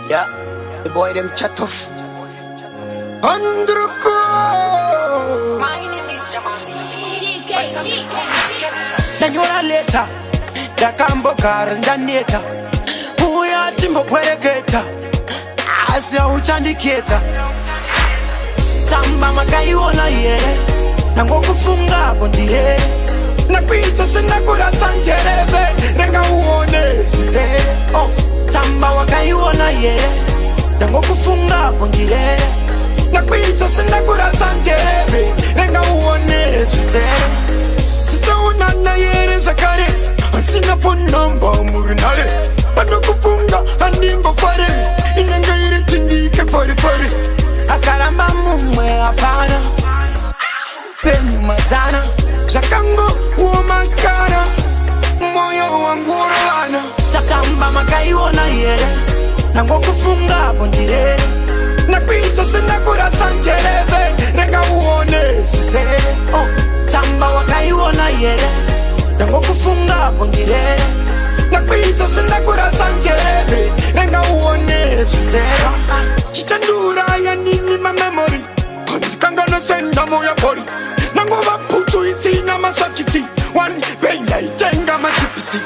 Yeah, the boy them chat tough. Andruko. My name is Jamaster. Nanyora later, dakambo karandaneta. Uya timbo kwereketa, asya uchandiketa. Tamba makaiona yere, nango kufunga bondiye. Nakuita sinakura sanchereve, renga uone. She said, oh, tamba wakaiona yere, nango kufunga bondiye. Nakuita sinakura sanchereve, renga uone. She said, Sitauna na yere zakare, ansina phone number murinale. Bado kufunga aningo fare, inanga iri tindike fare. akaramba mumwe apana, penyu matana. Shakango uo maskara, moyo wangu urana. Sakamba makaiona yere, nango kufunga bondire. Nakuita sinakura sanchereve, renga uone. She said, oh, tamba wakaiona yere, nango kufunga bondire. Nakuita sinakura sanchereve, renga uone. She said, Chichandura ya nini ma memory, kandikanga no senda moya pori. Nangova putu isi na masakisi, wani benga itenga machipisi.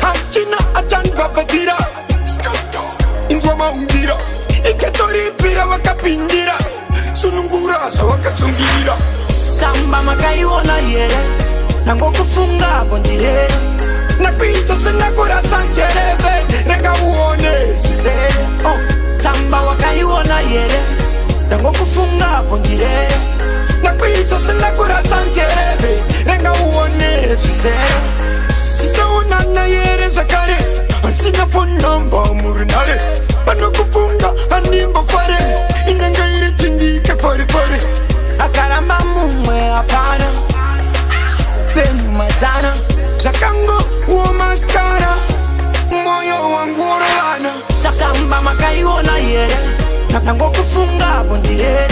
Hachina atan babazira, inzwa maungira. Iketori pira wakapindira, sunungura sa wakatsungira. tamba makaiona yere, nango kufunga bondire. Nakuita sinakura sanchereve, renga uone. She said, oh, tamba wakaiona yere, nango kufunga bondire. Nakuita sinakura sanchereve, renga uone. She said, Sitauna na yere zakare, ansina phone number murinale. Bado kufunga animbo fare, inanga iri tindike fare. akaramba mumwe apana, penyu matana. Shakango uo maskara, moyo wangu urana. Tamba makaiona yere, nango kufunga bondire.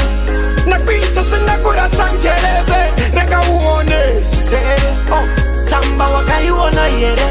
Nakuita sinakura sanchereve, renga uone. She said, oh, tamba wakaiona yere,